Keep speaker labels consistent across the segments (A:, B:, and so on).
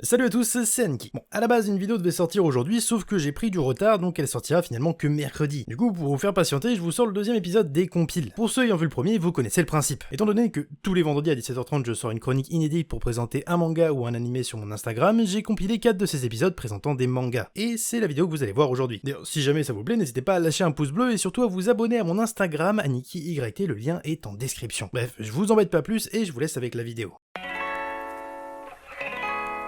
A: Salut à tous, c'est Anki. Bon, à la base une vidéo devait sortir aujourd'hui, sauf que j'ai pris du retard, donc elle sortira finalement que mercredi. Du coup, pour vous faire patienter, je vous sors le deuxième épisode des compiles. Pour ceux ayant vu le premier, vous connaissez le principe. Étant donné que tous les vendredis à 17h30 je sors une chronique inédite pour présenter un manga ou un animé sur mon Instagram, j'ai compilé 4 de ces épisodes présentant des mangas. Et c'est la vidéo que vous allez voir aujourd'hui. D'ailleurs, si jamais ça vous plaît, n'hésitez pas à lâcher un pouce bleu et surtout à vous abonner à mon Instagram, AnikiYT, le lien est en description. Bref, je vous embête pas plus et je vous laisse avec la vidéo.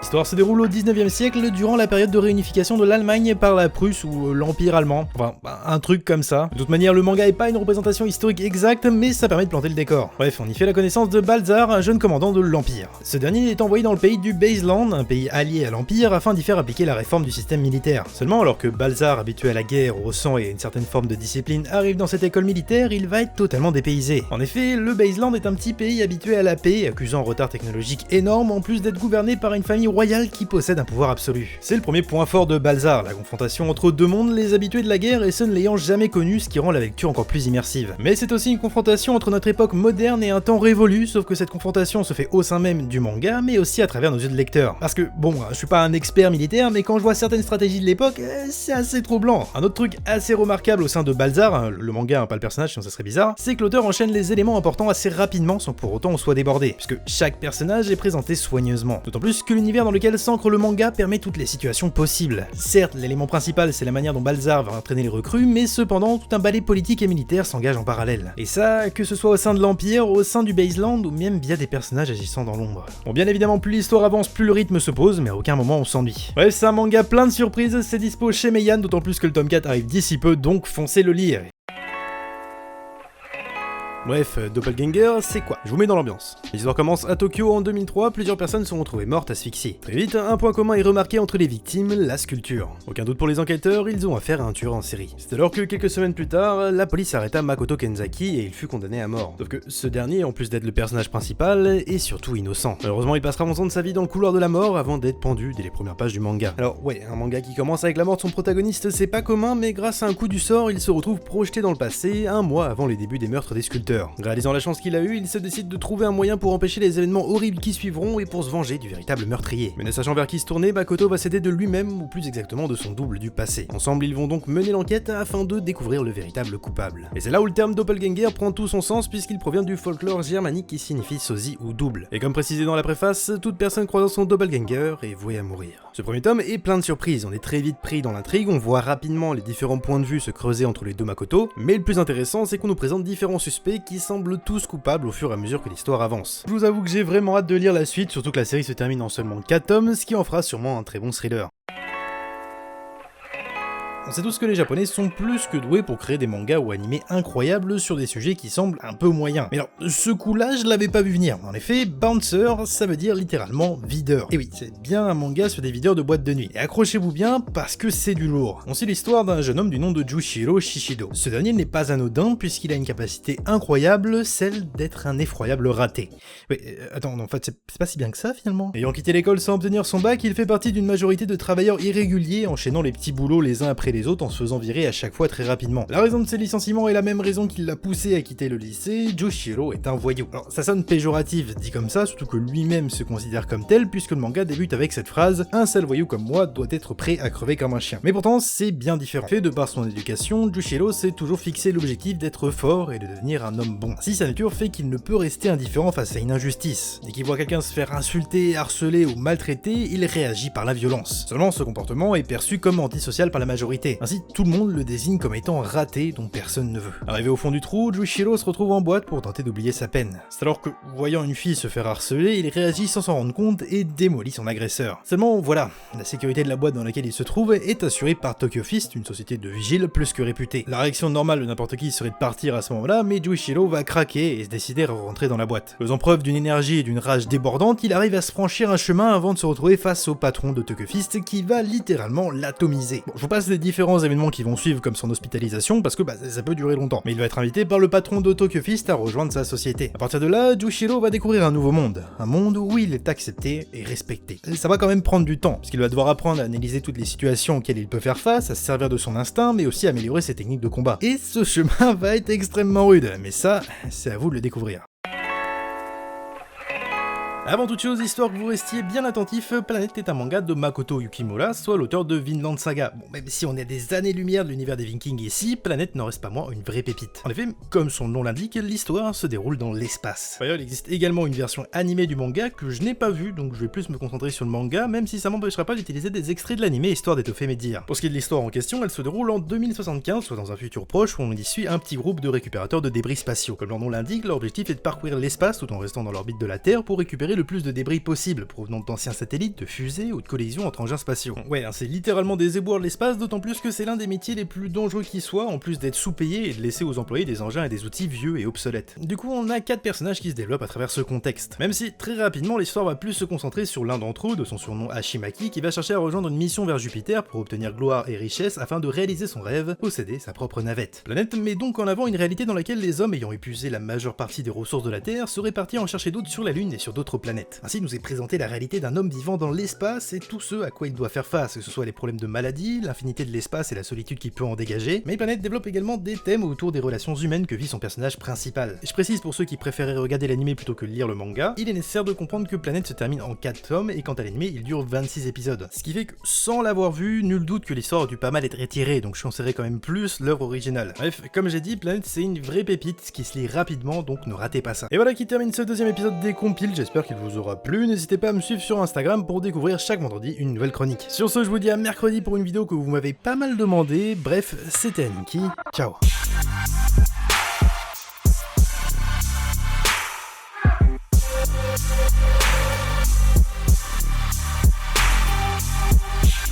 A: L'histoire se déroule au 19e siècle, durant la période de réunification de l'Allemagne par la Prusse ou l'Empire allemand. Enfin, un truc comme ça. De toute manière, le manga est pas une représentation historique exacte, mais ça permet de planter le décor. Bref, on y fait la connaissance de Balzar, un jeune commandant de l'Empire. Ce dernier est envoyé dans le pays du Baseland, un pays allié à l'Empire, afin d'y faire appliquer la réforme du système militaire. Seulement, alors que Balzar, habitué à la guerre, au sang et à une certaine forme de discipline, arrive dans cette école militaire, il va être totalement dépaysé. En effet, le Baseland est un petit pays habitué à la paix, accusant un retard technologique énorme, en plus d'être gouverné par une famille royale qui possède un pouvoir absolu. C'est le premier point fort de Balzar, la confrontation entre deux mondes, les habitués de la guerre et ceux ne l'ayant jamais connu, ce qui rend la lecture encore plus immersive. Mais c'est aussi une confrontation entre notre époque moderne et un temps révolu, sauf que cette confrontation se fait au sein même du manga, mais aussi à travers nos yeux de lecteur. Parce que, bon, je suis pas un expert militaire, mais quand je vois certaines stratégies de l'époque, c'est assez troublant. Un autre truc assez remarquable au sein de Balzar, le manga, pas le personnage, sinon ça serait bizarre, c'est que l'auteur enchaîne les éléments importants assez rapidement sans pour autant on soit débordé, puisque chaque personnage est présenté soigneusement. D'autant plus que l'univers dans lequel s'ancre le manga permet toutes les situations possibles. Certes, l'élément principal c'est la manière dont Balzar va entraîner les recrues, mais cependant tout un balai politique et militaire s'engage en parallèle. Et ça, que ce soit au sein de l'Empire, au sein du Baseland ou même via des personnages agissant dans l'ombre. Bon, bien évidemment, plus l'histoire avance, plus le rythme se pose, mais à aucun moment on s'ennuie. Bref, c'est un manga plein de surprises, c'est dispo chez Meian, d'autant plus que le tome 4 arrive d'ici peu, donc foncez le lire. Bref, Doppelganger, c'est quoi? Je vous mets dans l'ambiance. L'histoire commence à Tokyo en 2003, plusieurs personnes sont retrouvées mortes asphyxiées. Très vite, un point commun est remarqué entre les victimes, la sculpture. Aucun doute pour les enquêteurs, ils ont affaire à un tueur en série. C'est alors que quelques semaines plus tard, la police arrêta Makoto Kenzaki et il fut condamné à mort. Sauf que ce dernier, en plus d'être le personnage principal, est surtout innocent. Malheureusement, il passera longtemps de sa vie dans le couloir de la mort avant d'être pendu dès les premières pages du manga. Alors ouais, un manga qui commence avec la mort de son protagoniste, c'est pas commun, mais grâce à un coup du sort, il se retrouve projeté dans le passé, un mois avant les débuts des meurtres des sculpteurs. Réalisant la chance qu'il a eue, il se décide de trouver un moyen pour empêcher les événements horribles qui suivront et pour se venger du véritable meurtrier. Mais ne sachant vers qui se tourner, Makoto va s'aider de lui-même, ou plus exactement de son double du passé. Ensemble, ils vont donc mener l'enquête afin de découvrir le véritable coupable. Et c'est là où le terme doppelganger prend tout son sens puisqu'il provient du folklore germanique qui signifie sosie ou double. Et comme précisé dans la préface, toute personne croisant son doppelganger est vouée à mourir. Ce premier tome est plein de surprises, on est très vite pris dans l'intrigue, on voit rapidement les différents points de vue se creuser entre les deux Makoto, mais le plus intéressant c'est qu'on nous présente différents suspects qui semblent tous coupables au fur et à mesure que l'histoire avance. Je vous avoue que j'ai vraiment hâte de lire la suite, surtout que la série se termine en seulement 4 tomes, ce qui en fera sûrement un très bon thriller. On sait tous que les japonais sont plus que doués pour créer des mangas ou animés incroyables sur des sujets qui semblent un peu moyens. Mais alors, ce coup-là, je l'avais pas vu venir. En effet, Bouncer, ça veut dire littéralement videur. Et oui, c'est bien un manga sur des videurs de boîtes de nuit. Et accrochez-vous bien, parce que c'est du lourd. On suit l'histoire d'un jeune homme du nom de Jushiro Shishido. Ce dernier n'est pas anodin, puisqu'il a une capacité incroyable, celle d'être un effroyable raté. Oui, attends, en fait, c'est pas si bien que ça, finalement. Ayant quitté l'école sans obtenir son bac, il fait partie d'une majorité de travailleurs irréguliers, enchaînant les petits boulots les uns après les autres en se faisant virer à chaque fois très rapidement. La raison de ses licenciements est la même raison qui l'a poussé à quitter le lycée, Jushiro est un voyou. Alors ça sonne péjoratif dit comme ça, surtout que lui-même se considère comme tel puisque le manga débute avec cette phrase « Un sale voyou comme moi doit être prêt à crever comme un chien ». Mais pourtant c'est bien différent. Fait de par son éducation, Jushiro s'est toujours fixé l'objectif d'être fort et de devenir un homme bon. Ainsi sa nature fait qu'il ne peut rester indifférent face à une injustice. Dès qu'il voit quelqu'un se faire insulter, harceler ou maltraiter, il réagit par la violence. Seulement ce comportement est perçu comme antisocial par la majorité. Ainsi tout le monde le désigne comme étant un raté dont personne ne veut. Arrivé au fond du trou, Jushiro se retrouve en boîte pour tenter d'oublier sa peine. C'est alors que, voyant une fille se faire harceler, il réagit sans s'en rendre compte et démolit son agresseur. Seulement voilà, la sécurité de la boîte dans laquelle il se trouve est assurée par Tokyo Fist, une société de vigile plus que réputée. La réaction normale de n'importe qui serait de partir à ce moment-là, mais Jushiro va craquer et se décider à rentrer dans la boîte. Faisant preuve d'une énergie et d'une rage débordante, il arrive à se franchir un chemin avant de se retrouver face au patron de Tokyo Fist qui va littéralement l'atomiser. Bon, je vous passe les différents événements qui vont suivre comme son hospitalisation parce que ça peut durer longtemps, mais il va être invité par le patron de Tokyo Fist à rejoindre sa société. À partir de là, Jushiro va découvrir un nouveau monde, un monde où il est accepté et respecté. Et ça va quand même prendre du temps, parce qu'il va devoir apprendre à analyser toutes les situations auxquelles il peut faire face, à se servir de son instinct, mais aussi à améliorer ses techniques de combat. Et ce chemin va être extrêmement rude, mais ça, c'est à vous de le découvrir. Avant toute chose, histoire que vous restiez bien attentif, Planète est un manga de Makoto Yukimura, soit l'auteur de Vinland Saga. Bon, même si on est à des années-lumière de l'univers des Vikings ici, Planète n'en reste pas moins une vraie pépite. En effet, comme son nom l'indique, l'histoire se déroule dans l'espace. D'ailleurs, il existe également une version animée du manga que je n'ai pas vue, donc je vais plus me concentrer sur le manga, même si ça m'empêchera pas d'utiliser des extraits de l'animé histoire d'étoffer mes dires. Pour ce qui est de l'histoire en question, elle se déroule en 2075, soit dans un futur proche où on y suit un petit groupe de récupérateurs de débris spatiaux. Comme leur nom l'indique, leur objectif est de parcourir l'espace tout en restant dans l'orbite de la Terre pour récupérer le plus de débris possible, provenant d'anciens satellites, de fusées ou de collisions entre engins spatiaux. Ouais, hein, c'est littéralement des éboueurs de l'espace, d'autant plus que c'est l'un des métiers les plus dangereux qui soit, en plus d'être sous-payé et de laisser aux employés des engins et des outils vieux et obsolètes. Du coup, on a 4 personnages qui se développent à travers ce contexte. Même si, très rapidement, l'histoire va plus se concentrer sur l'un d'entre eux, de son surnom Hashimaki, qui va chercher à rejoindre une mission vers Jupiter pour obtenir gloire et richesse afin de réaliser son rêve, posséder sa propre navette. Planète met donc en avant une réalité dans laquelle les hommes ayant épuisé la majeure partie des ressources de la Terre seraient partis en chercher d'autres sur la Lune et sur d'autres planètes. Ainsi nous est présenté la réalité d'un homme vivant dans l'espace et tout ce à quoi il doit faire face, que ce soit les problèmes de maladie, l'infinité de l'espace et la solitude qu'il peut en dégager, mais Planète développe également des thèmes autour des relations humaines que vit son personnage principal. Et je précise pour ceux qui préféraient regarder l'anime plutôt que lire le manga, il est nécessaire de comprendre que Planète se termine en 4 tomes et quant à l'anime il dure 26 épisodes. Ce qui fait que sans l'avoir vu, nul doute que l'histoire a dû pas mal être étirée, donc je conseillerais quand même plus l'œuvre originale. Bref, comme j'ai dit, Planète c'est une vraie pépite qui se lit rapidement, donc ne ratez pas ça. Et voilà qui termine ce deuxième épisode des compiles, j'espère qu'il vous aura plu, n'hésitez pas à me suivre sur Instagram pour découvrir chaque vendredi une nouvelle chronique. Sur ce, je vous dis à mercredi pour une vidéo que vous m'avez pas mal demandé, bref, c'était Aniki, ciao.